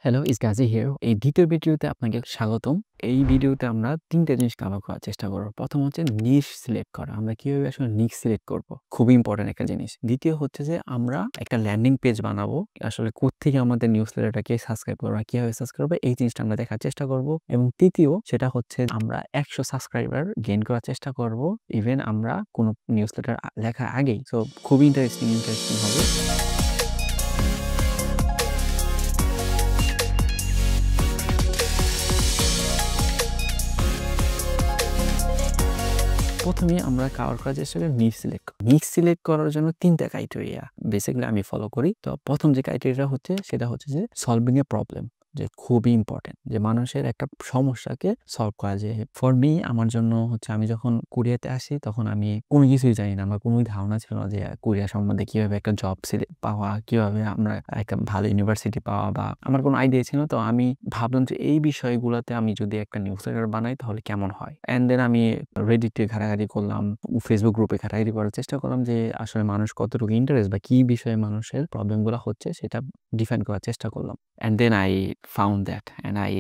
Hello, it's Gazi here. এই দ্বিতীয় ভিডিওতে আপনাকে স্বাগতম। এই ভিডিওতে আমরা ৩ টা জিনিস কভার করার চেষ্টা করব। ১ম হচ্ছে নিশ সিলেক্ট করা। আমরা কিভাবে আসলে নিশ সিলেক্ট করব? খুবই ইম্পোর্টেন্ট একটা জিনিস। দ্বিতীয় হচ্ছে যে আমরা একটা ল্যান্ডিং পেজ বানাবো। আসলে কোত্থেকে আমাদের নিউজলেটারটাকে সাবস্ক্রাইব করব, কিভাবে সাবস্ক্রাইব করব এই জিনিসটা আমরা দেখার চেষ্টা করব। এবং তৃতীয় সেটা হচ্ছে আমরা ১০০ সাবস্ক্রাইবার গেইন করার চেষ্টা করব। ইভেন আমরা কোনো নিউজলেটার লেখার আগেই। সো খুবই ইন্টারেস্টিং হবে। প্রথমে আমরা কভার করার চেষ্টা করি নিশ সিলেক্ট। নিশ সিলেক্ট করার জন্য ৩ টা ক্রাইটেরিয়া বেসিক্যালি আমি ফলো করি। তো ১ম যে ক্রাইটেরিয়া হচ্ছে সেটা হচ্ছে যে সলভিং এ প্রবলেম, যে খুবই ইম্পর্টেন্ট যে মানুষের একটা সমস্যাকে সলভ করা যায়। ফর মি আমার জন্য হচ্ছে আমি যখন কোরিয়াতে আসি তখন আমি কোনো কিছুই জানি না। আমার কোনোই ধারণা ছিল না যে কোরিয়া সম্বন্ধে কিভাবে একটা জব পাওয়া, কিভাবে আমরা একটা ভালো ইউনিভার্সিটি পাওয়া বা আমার কোনো আইডিয়া ছিল না। তো আমি ভাবলাম যে এই বিষয়গুলোতে আমি যদি একটা নিউজলেটার বানাই তাহলে কেমন হয়। অ্যান্ড দেন আমি Reddit-এ ঘাটাঘাটি করলাম, Facebook গ্রুপে ঘাটাঘাটি করার চেষ্টা করলাম যে আসলে মানুষ কতটুকু ইন্টারেস্ট বা কি বিষয়ে মানুষের প্রবলেমগুলো হচ্ছে সেটা ডিফাইন করার চেষ্টা করলাম। And then I found that and I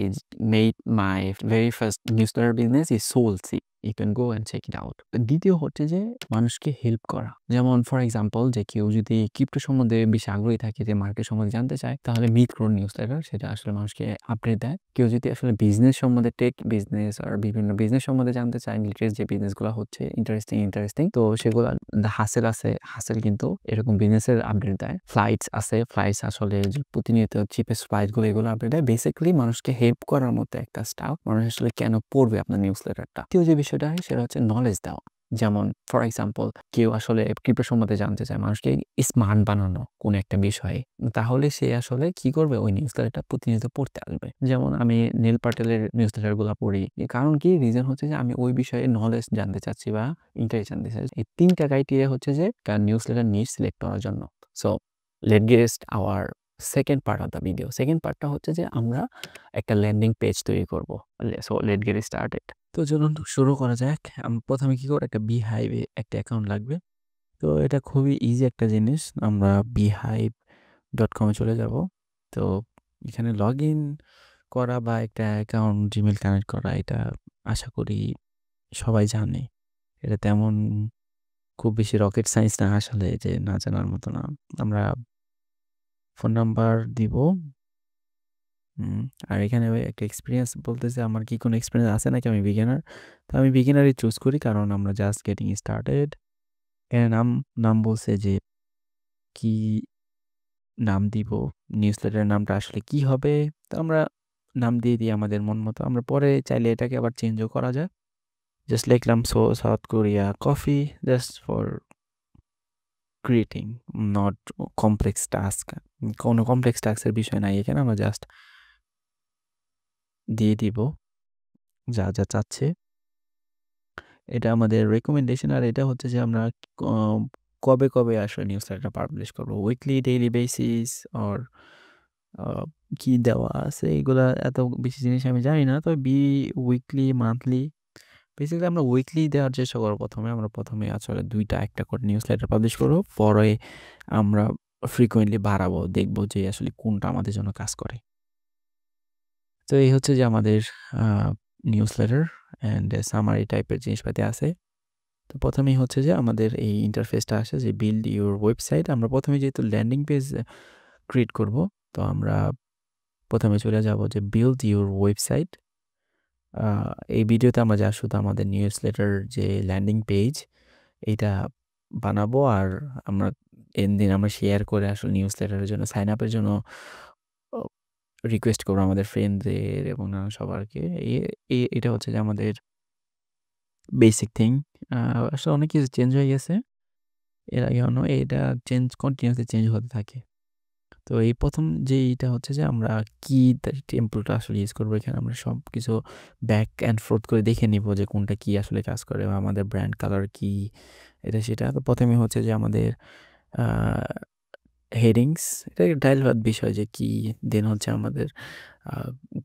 made my very first newsletter business is Soulseek. You can go and check it out. দ্বিতীয় হচ্ছে যে মানুষকে হেল্প করা। যেমন ফর এক্সাম্পল যে কেউ যদি ক্রিপ্টো সম্বন্ধে বেশি আগ্রহী থাকে, যে মার্কেট সম্বন্ধে জানতে চায়, তাহলে মিট ক্রো নিউজলেটার সেটা আসলে মানুষকে আপডেট দেয়। কেউ যদি আসলে বিজনেস সম্বন্ধে, টেক বিজনেস আর বিভিন্ন বিজনেস সম্বন্ধে জানতে চায়, লেটেস্ট যে বিজনেসগুলো হচ্ছে ইন্টারেস্টিং, তো সেগুলো দ্য হাসেল আছে, হাসেল কিন্তু এরকম বিজনেসের আপডেট দেয়। ফ্লাইটস আছে, ফ্লাইটস আসলে যে প্রতিনিয়ত চিপেস্ট ফ্লাইটগুলো এগুলো আপডেট দেয়। বেসিক্যালি মানুষকে হেল্প করার মতো একটা স্টাফ। মানুষ আসলে কেন পড়বে আপনার নিউজলেটারটা। দ্বিতীয় যে বিষয়টা হয় সেটা হচ্ছে নলেজ দেওয়া। যেমন ফর এক্সাম্পল কেউ আসলে ক্রিপ্টো সম্বন্ধে জানতে চায়, মানুষকে স্মার্ট বানানো কোনো একটা বিষয়ে, তাহলে সে আসলে কি করবে, ওই নিউজলেটারটা প্রতিনিয়ত পড়তে আসবে। যেমন আমি নীল পাটেলের নিউজলেটারগুলো পড়ি। কারণ কি, রিজন হচ্ছে যে আমি ওই বিষয়ে নলেজ জানতে চাচ্ছি বা ইন্টারেস্ট জানতে চাচ্ছি। এই ৩ টা ক্রাইটেরিয়া হচ্ছে যে নিউজলেটার নিশ সিলেক্ট করার জন্য। So late gate our second part of the video. Second পার্টটা হচ্ছে যে আমরা একটা ল্যান্ডিং পেজ তৈরি করব। So late get started. তো চলুন শুরু করা যাক। প্রথমে কি করব, একটা বিহাইভে একটা অ্যাকাউন্ট লাগবে। তো এটা খুবই ইজি একটা জিনিস। আমরা beehive.com এ চলে যাব। তো এখানে লগ ইন করা বা একটা অ্যাকাউন্ট জিমেল কানেক্ট করা, এটা আশা করি সবাই জানে। এটা তেমন খুব বেশি রকেট সায়েন্স না আসলে, যে না জানার মতো না। আমরা ফোন নাম্বার দিব। আর এখানে একটা এক্সপিরিয়েন্স বলতেছে আমার কি কোনো এক্সপিরিয়েন্স আছে নাকি, আমি বিগিনার। তো আমি বিগিনারই চুজ করি কারণ আমরা জাস্ট গেটিং স্টার্টেড। এর নাম বলছে যে কি নাম দিব, নিউজলেটারের নামটা আসলে কি হবে। তো আমরা নাম দিয়ে দিই আমাদের মন মতো। আমরা পরে চাইলে এটাকে আবার চেঞ্জও করা যায়। জাস্ট লিখলাম south Korea coffee, just for creating, not complex task. কোনো কমপ্লেক্স টাস্কের বিষয় নাই এখানে, আমরা জাস্ট দিয়ে দিব যা যা চাচ্ছে। এটা আমাদের রেকমেন্ডেশন। আর এটা হচ্ছে যে আমরা কবে কবে আসলে নিউজলেটারটা পাবলিশ করবো, উইকলি, ডেইলি বেসিস অর কি দেওয়া আছে এগুলা এত বেশি জিনিস আমি জানি না। তবে উইকলি, মান্থলি, বেসিক্যালি আমরা উইকলি দেওয়ার চেষ্টা করবো। আমরা প্রথমে আসলে ২টা একটা করে নিউজলেটার পাবলিশ করবো, পরে আমরা ফ্রিকোয়েন্টলি বাড়াবো, দেখবো যে আসলে কোনটা আমাদের জন্য কাজ করে। তো এই হচ্ছে যে আমাদের নিউজলেটার অ্যান্ড সামারি টাইপের জিনিসপাতি আছে। তো প্রথমেই হচ্ছে যে আমাদের এই ইন্টারফেসটা আসে যে বিল্ড ইউর ওয়েবসাইট। আমরা প্রথমে যেহেতু ল্যান্ডিং পেজ ক্রিয়েট করব, তো আমরা প্রথমে চলে যাব যে বিল্ড ইউর ওয়েবসাইট। এই ভিডিওতে আমরা যা শুধু আমাদের নিউজলেটার যে ল্যান্ডিং পেজ এইটা বানাবো, আর আমরা দিন আমরা শেয়ার করে আসলে নিউজলেটারের জন্য সাইন আপের জন্য রিকোয়েস্ট করবো আমাদের ফ্রেন্ডদের এবং সবারকে। এটা হচ্ছে যে আমাদের বেসিক থিং। আসলে অনেক কিছু চেঞ্জ হয়ে গেছে এর আগে, এটা কন্টিনিউসলি চেঞ্জ হতে থাকে। তো এই প্রথম যে এইটা হচ্ছে যে আমরা কি টেম্পলটা আসলে ইউজ করবো, এখানে আমরা সব কিছু ব্যাক অ্যান্ড ফোর্থ করে দেখে নিব যে কোনটা কি আসলে কাজ করে বা আমাদের ব্র্যান্ড কালার কি, এটা সেটা। তো প্রথমে হচ্ছে যে আমাদের হেডিংস, এটা ডাইলবাদ বিষয় যে কি, দেন হচ্ছে আমাদের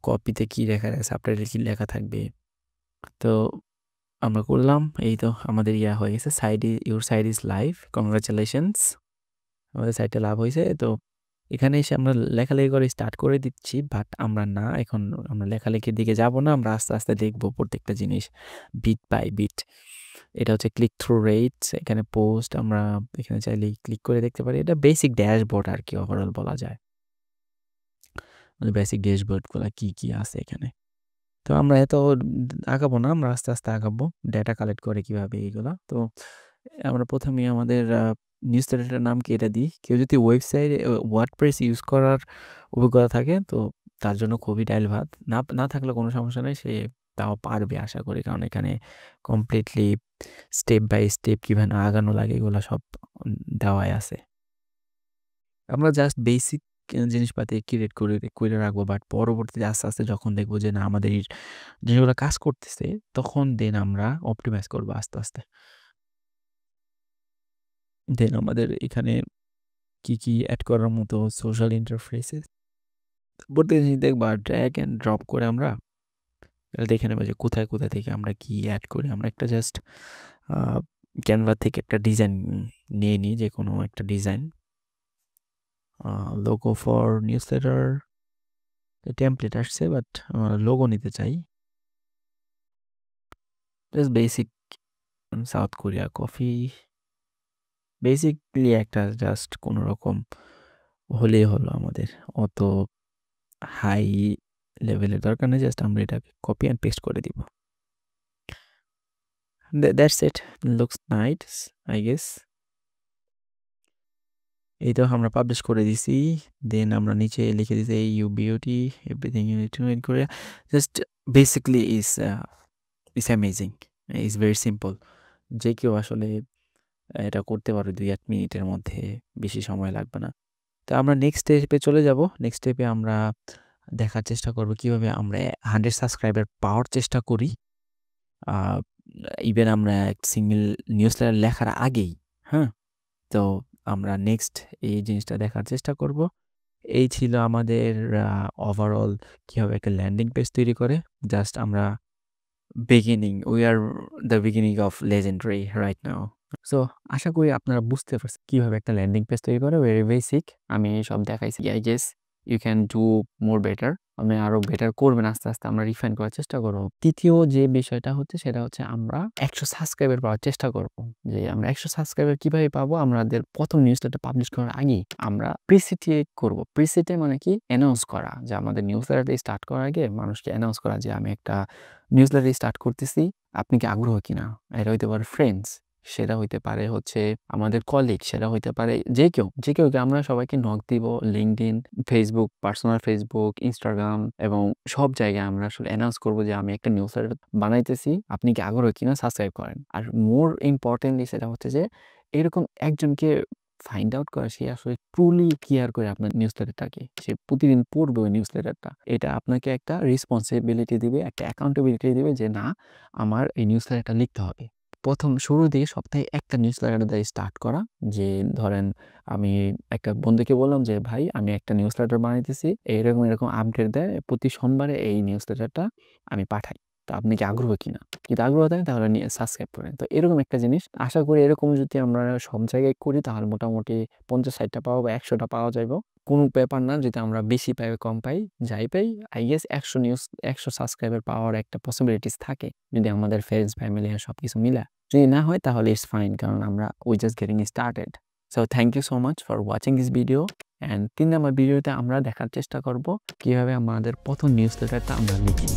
কপিতে কি লেখা আছে, সাবটাইটেল কি লেখা থাকবে। তো আমরা করলাম, এই তো আমাদের হয়ে গেছে। Your site is live, congratulations, আমাদের সাইটটা লাভ হয়েছে। তো এখানে এসে আমরা লেখালেখি করে স্টার্ট করে দিচ্ছি, বাট আমরা না, এখন আমরা লেখালেখির দিকে যাব না, আমরা আস্তে আস্তে দেখব প্রত্যেকটা জিনিস বিট বাই বিট। এটা হচ্ছে ক্লিক থ্রু রেটস, এখানে পোস্ট আমরা এখানে চাইলে ক্লিক করে দেখতে পারি। এটা বেসিক ড্যাশবোর্ড আর কি, ওভারঅল বলা যায় মানে বেসিক ড্যাশবোর্ডগুলো কি কি আছে এখানে। তো আমরা এত আগাবো না, আমরা আস্তে আস্তে আগাবো ডেটা কালেক্ট করে কিভাবে এইগুলা। তো আমরা প্রথমে আমাদের নিউজ লেটারের নাম কি এটা দিই। কেউ যদি ওয়েবসাইটে ওয়ার্ডপ্রেস ইউজ করার অভিজ্ঞতা থাকে তো তার জন্য খুবই ডাইল ভাত, না না থাকলে কোনো সমস্যা নেই, সে তাও পারবে আশা করি, কারণ এখানে কমপ্লিটলি স্টেপ বাই স্টেপ কীভাবে আগানো লাগে এগুলো সব দেওয়াই আছে। আমরা জাস্ট বেসিক জিনিসপাতি ক্রিয়েট করে করে রাখবো, বাট পরবর্তীতে আস্তে আস্তে যখন দেখবো যে না আমাদের এই জিনিসগুলো কাজ করতেছে, তখন দেন আমরা অপটিমাইজ করবো আস্তে আস্তে। দেন আমাদের এখানে কি কি অ্যাড করার মতো সোশ্যাল ইন্টারফেসেস প্রত্যেক জিনিস দেখবো, আর ড্র্যাগ অ্যান্ড ড্রপ করে আমরা দেখে নেবো যে কোথায় কোথায় থেকে আমরা কি অ্যাড করি। আমরা একটা জাস্ট ক্যানভা থেকে একটা ডিজাইন নিয়ে নিই, যে কোনো একটা design, logo for news letter template আসছে, বাট লোগো নিতে চাই। Just basic south Korea coffee, basically একটা জাস্ট কোনো রকম হলেই হলো আমাদের, অত হাই লেভেলের দরকার নেই, জাস্ট আমরা এটাকে কপি অ্যান্ড পেস্ট করে দিব। That's it, looks nice I guess. এই তো আমরা পাবলিশ করে দিছি। দেন আমরা নিচে লিখে দিছি you beauty everything you need to in Korea. Just basically is amazing, is very simple. যে কেউ আসলে এটা করতে পারো 2-1 মিনিটের মধ্যে, বেশি সময় লাগবে না। তো আমরা নেক্সট স্টেপে চলে যাব। নেক্সট স্টেপে আমরা দেখার চেষ্টা করব কিভাবে আমরা 100 সাবস্ক্রাইবার পাওয়ার চেষ্টা করি। ইভেন আমরা এক সিঙ্গেল নিউজ লেটার লেখার আগেই, হ্যাঁ। তো আমরা নেক্সট এই জিনিসটা দেখার চেষ্টা করব। এই ছিল আমাদের ওভারঅল কীভাবে একটা ল্যান্ডিং পেজ তৈরি করে। জাস্ট আমরা we are the beginning of legendary right now. So আশা করি আপনারা বুঝতে পারছেন কীভাবে একটা ল্যান্ডিং পেজ তৈরি করে, ভেরি বেসিক। আমি সব দেখাইছি, I guess you can do more better. আমি আরও বেটার করবেন, আস্তে আস্তে আমরা রিফাইন করার চেষ্টা করব। তৃতীয় যে বিষয়টা হচ্ছে সেটা হচ্ছে আমরা 100 সাবস্ক্রাইবার পাওয়ার চেষ্টা করব। যে আমরা 100 সাবস্ক্রাইবার কীভাবে পাবো, আমাদের প্রথম নিউজলেটারটা পাবলিশ করার আগেই আমরা প্রিসিটে করব। প্রিসিটে মানে কি, অ্যানাউন্স করা, যে আমাদের নিউজলেটারটা স্টার্ট করার আগে মানুষকে অ্যানাউন্স করা যে আমি একটা নিউজলেটার স্টার্ট করতেছি, আপনি কি আগ্রহ কিনা। এটা হইতে পারে ফ্রেন্ডস, সেটা হইতে পারে হচ্ছে আমাদের কলিগ, সেটা হইতে পারে যে কেউ আমরা সবাইকে নক দিব। LinkedIn, Facebook, personal Facebook, Instagram এবং সব জায়গায় আমরা আসলে অ্যানাউন্স করবো যে আমি একটা নিউজ লেটার বানাইতেছি, আপনি কি আগ্রহ কিনা, সাবস্ক্রাইব করেন। আর মোর ইম্পর্টেন্টলি সেটা হচ্ছে যে এরকম একজনকে ফাইন্ড আউট করা, সে আসলে ট্রুলি কেয়ার করে আপনার নিউজ লেটারটাকে, সে প্রতিদিন পড়বে ওই নিউজ লেটারটা। এটা আপনাকে একটা রেসপন্সিবিলিটি দিবে, একটা অ্যাকাউন্টেবিলিটি দিবে যে না, আমার এই নিউজ লেটারটা লিখতে হবে। প্রথম শুরুর দিকে সপ্তাহে একটা নিউজ লেটার দিয়ে স্টার্ট করা। যে ধরেন আমি একটা বন্ধুকে বললাম যে ভাই আমি একটা নিউজ লেটার বানাইতেছি, এরকম এরকম আপডেট দেয় প্রতি সোমবারে, এই নিউজ লেটারটা আমি পাঠাই, তো আপনি কি আগ্রহ কিনা, যদি আগ্রহ থাকে তাহলে সাবস্ক্রাইব করেন। তো এরকম একটা জিনিস আশা করি এরকম যদি আমরা সব জায়গায় করি তাহলে মোটামুটি 50-60টা পাওয়া বা 100টা পাওয়া যাবে। কোনো ব্যাপার না যদি আমরা বেশি পাই কম পাই, যাই পাই, আই গেস 100 সাবস্ক্রাইবার পাওয়ার একটা পসিবিলিটিস থাকে যদি আমাদের ফ্রেন্ডস ফ্যামিলি আর সব কিছু মিলা। যদি না হয় তাহলে ইটস ফাইন, কারণ আমরা we just getting started. So thank you so much for watching this video. And 3 number ভিডিওতে আমরা দেখার চেষ্টা করব কীভাবে আমাদের প্রথম নিউজ লেটারটা আমরা লিখি।